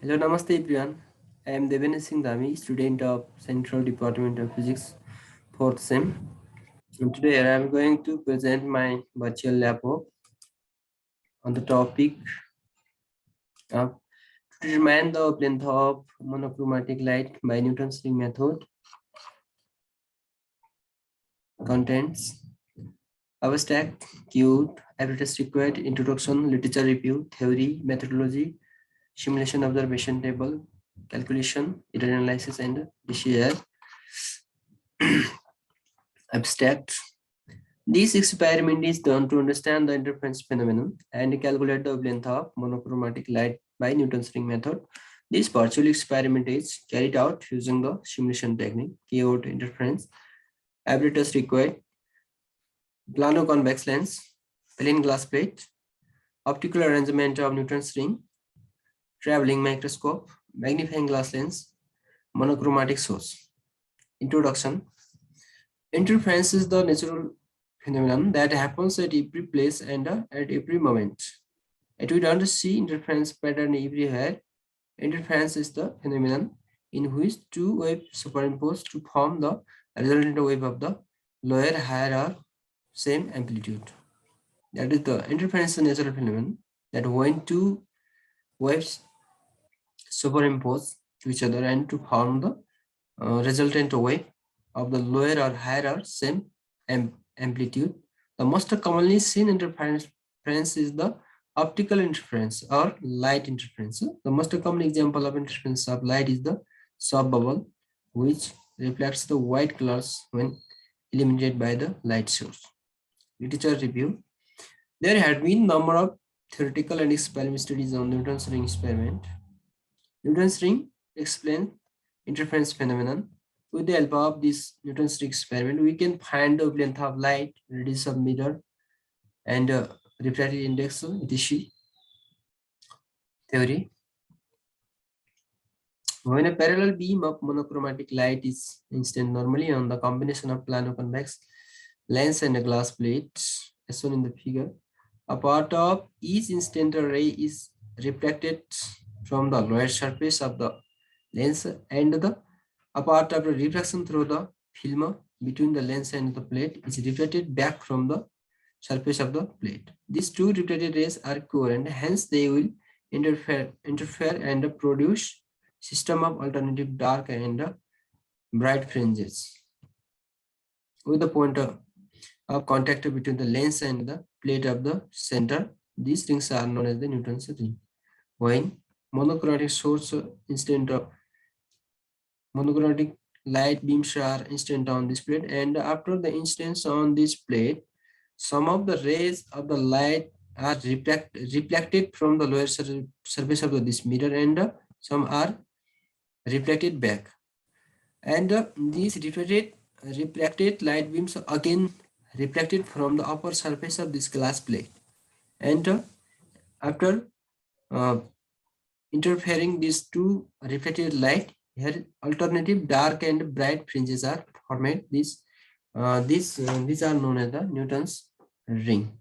Hello, Namaste everyone. I am Devendra Singh Dami, student of Central Department of Physics, 4th SEM. And today I am going to present my virtual lab work on the topic of to determine the wavelength of monochromatic light by Newton's ring method. Contents: abstract, cute, apparatus required, introduction, literature review, theory, methodology, simulation observation table, calculation, error analysis, and DCR. Abstract: this experiment is done to understand the interference phenomenon and calculate the wavelength of monochromatic light by Newton's ring method. This virtual experiment is carried out using the simulation technique, chaotic interference, apparatus required, plano-convex lens, plain glass plate, optical arrangement of Newton's ring, traveling microscope, magnifying glass lens, monochromatic source. Introduction: interference is the natural phenomenon that happens at every place and at every moment. Yet we don't see interference pattern everywhere. Interference is the phenomenon in which two waves superimpose to form the resultant wave of the lower, higher, or same amplitude. That is the interference is a natural phenomenon that when two waves superimpose to each other and to form the resultant wave of the lower or higher or same amplitude. The most commonly seen interference is the optical interference or light interference. The most common example of interference of light is the soft bubble, which reflects the white colors when illuminated by the light source. Literature review: there had been number of theoretical and experimental studies on Newton's ring experiment. Newton's ring explains interference phenomenon. With the help of this Newton's ring experiment, we can find the wavelength of light, radius of mirror, and refractive index, etc. Theory: when a parallel beam of monochromatic light is incident normally on the combination of plano-convex lens and a glass plate, as shown in the figure, a part of each incident ray is reflected from the lower surface of the lens, and a part of the refraction through the film between the lens and the plate is reflected back from the surface of the plate. These two reflected rays are coherent, hence they will interfere and produce system of alternative dark and bright fringes. With the point of contact between the lens and the plate of the center, these rings are known as the Newton's ring. When monochromatic source incident of monochromatic light beams are incident on this plate, and after the incidence on this plate, some of the rays of the light are reflected from the lower surface of this mirror, and some are reflected back. And these reflected light beams are again reflected from the upper surface of this glass plate. And after uh, interfering these two reflected light, here alternative dark and bright fringes are formed. These are known as the Newton's ring.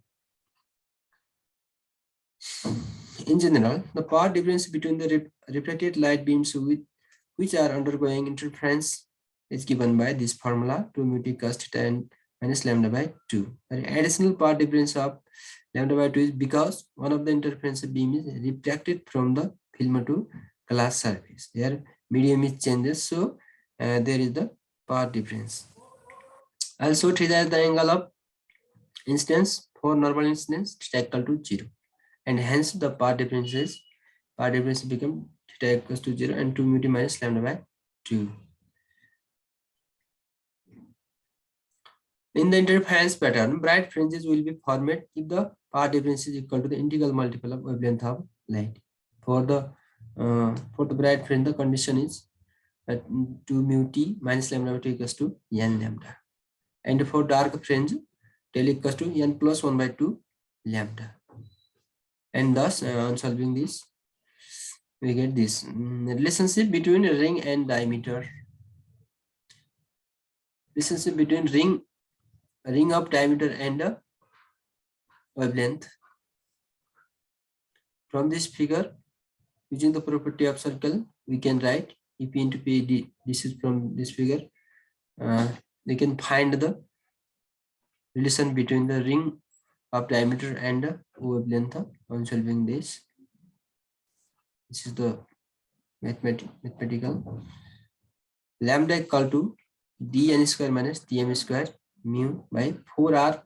In general, the path difference between the reflected light beams with which are undergoing interference is given by this formula 2 mu t cos theta and minus lambda by 2. The additional path difference of lambda by 2 is because one of the interference beam is reflected from the film to glass surface. Their medium is changes, so there is the path difference. Also, theta is the angle of incidence for normal incidence theta equal to 0, and hence the path difference become theta equals to 0 and 2 mu t minus lambda by 2. In the interference pattern, bright fringes will be formed if the path difference is equal to the integral multiple of wavelength of light. For the bright fringe, the condition is that 2 mu t minus lambda by 2 equals to n lambda, and for dark fringe, del equals to n plus 1 by 2 lambda. And thus, on solving this, we get this relationship between ring and diameter. Relationship between ring of diameter and wavelength. From this figure, Using the property of circle, we can write EP into PD. This is from this figure. We can find the relation between the ring of diameter and the wavelength on solving this. This is the mathematical. Lambda equal to dn square minus dm square mu by 4r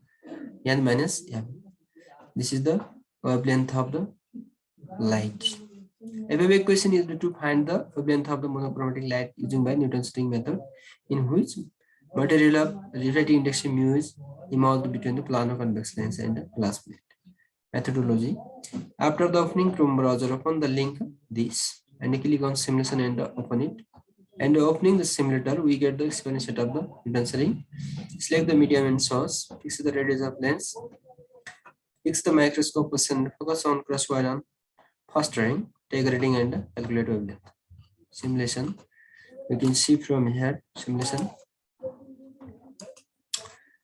n minus m. This is the wavelength of the light. A wave equation is to find the wavelength of the monochromatic light using by Newton's ring method, in which material of refracting index mu is involved between the plano convex lens and the glass plate. Methodology: after the opening Chrome browser, open the link this and click on simulation and open it. And opening the simulator, we get the explanation of the Newton's ring. Select the medium and source, fix the radius of lens, fix the microscope position, focus on crosswire on first ring, take a reading and calculate wavelength. Simulation, we can see from here simulation.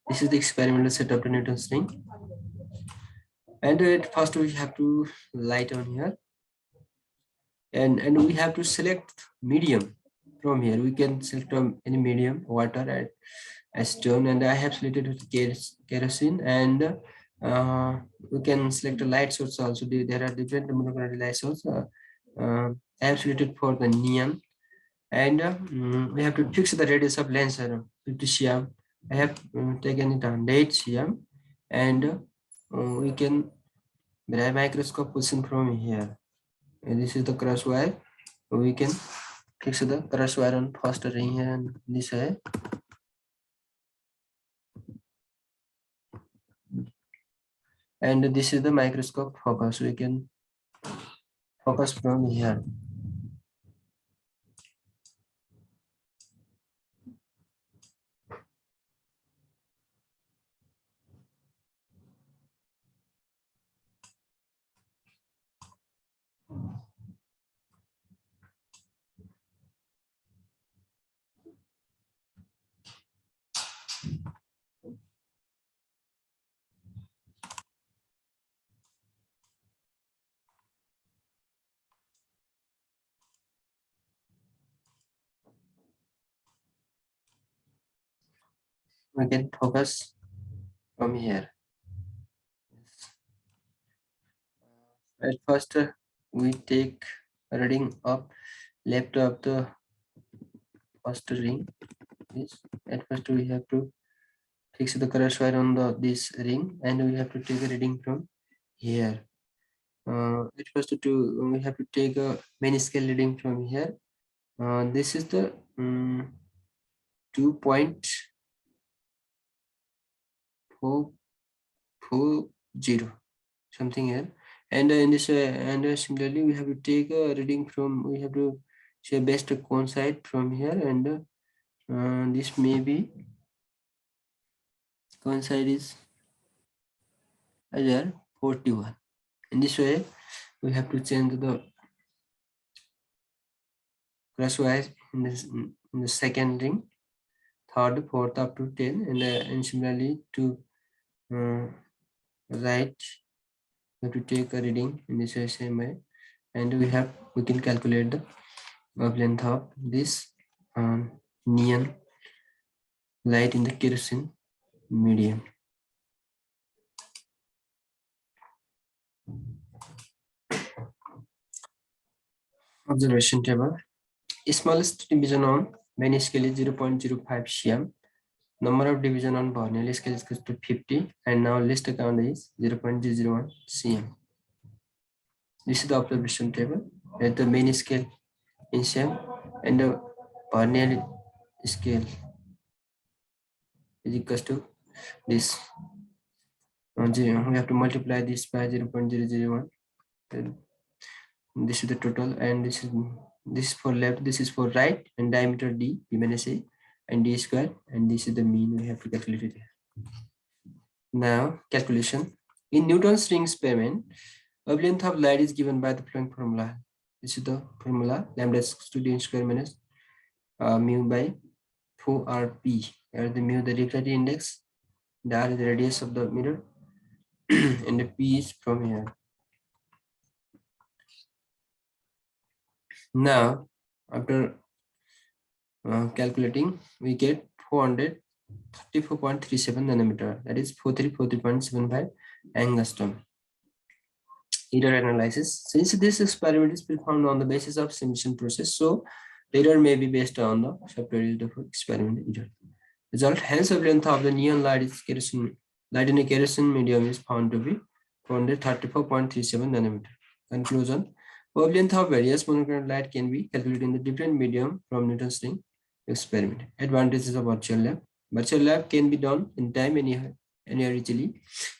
This is the experimental setup of Newton's ring. And at first we have to light on here, and we have to select medium from here. We can select from any medium, water and acetone, and I have selected with kerosene, and we can select a light source also. There are different monochromatic light sources. I have selected for the neon, and we have to fix the radius of lens around 50 cm. I have taken it on 8 cm, and we can grab microscope position from here. And this is the cross wire. We can fix the cross wire on first ring here and this way. And this is the microscope focus. We can focus from here. We can focus from here. At first, we take a reading of left of the first ring. At first, we have to fix the cross wire on this ring, and we have to take a reading from here. At first, we have to take a main scale reading from here. This is the 2.440 something here, and in this and similarly we have to take a reading from, we have to say best coincide from here, and this may be coincide is either 41. In this way we have to change the crosswise in the second ring, third, fourth up to 10, and similarly to right, we have to take a reading in this same way, and we can calculate the wavelength of this neon light in the kerosene medium. Observation table. Smallest division on main scale is 0.05 cm. Number of division on Borneo scale is equal to 50, and now least count is 0.001 cm. This is the observation table at the main scale in cm, and the Borneo scale is equal to this. We have to multiply this by 0.001. This is the total, and this is for left, this is for right, and diameter d minus a, and d square, and this is the mean. We have to calculate it here. Now calculation. In Newton's ring experiment, wavelength of light is given by the following formula. This is the formula: lambda is equal to d square minus mu by 4rp, where the mu the refractive index, the r is the radius of the mirror, and the p is from here. Now, after calculating, we get 434.37 nanometer, that is 4343.75 angstrom. Error analysis. Since this experiment is performed on the basis of simulation process, so the error may be based on the software used for experiment error. Result: hence wavelength of the neon light is kerosene light in a kerosene medium is found to be 434.37 nanometer. Conclusion: wavelength of various monochrome light can be calculated in the different medium from Newton's ring experiment. Advantages of virtual lab. Virtual lab can be done in time anywhere easily.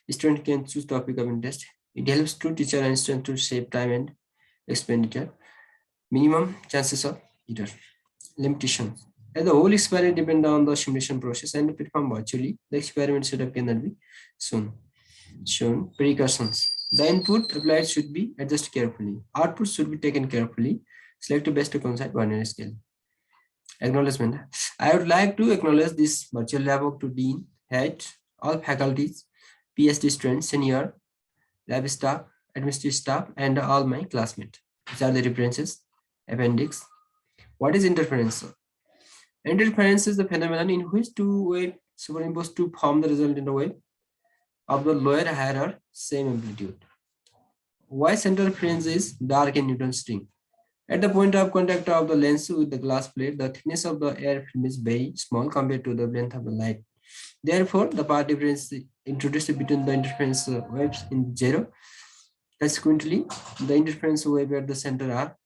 Student can choose topic of interest. It helps to teacher and student to save time and expenditure. Minimum chances of error. Limitations. As the whole experiment depends on the simulation process and performed virtually, the experiment setup cannot be shown. Precautions. The input applied should be adjusted carefully. Output should be taken carefully. Select best to coincide binary scale. Acknowledgement. I would like to acknowledge this virtual lab work to Dean, Head, all faculties, PhD students, senior, lab staff, administrative staff, and all my classmates. These are the references. Appendix. What is interference? Interference is the phenomenon in which two waves superimpose to form the resultant wave of the lower higher or same amplitude. Why central fringe is dark in Newton's ring? At the point of contact of the lens with the glass plate, the thickness of the air film is very small compared to the length of the light. Therefore, the path difference introduced between the interference waves in zero. Consequently, the interference wave at the center are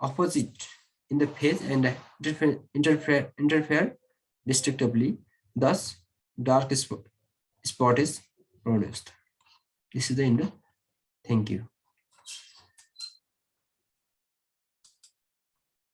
opposite in the phase and interfere destructively. Thus, dark spot is produced. This is the end. Thank you.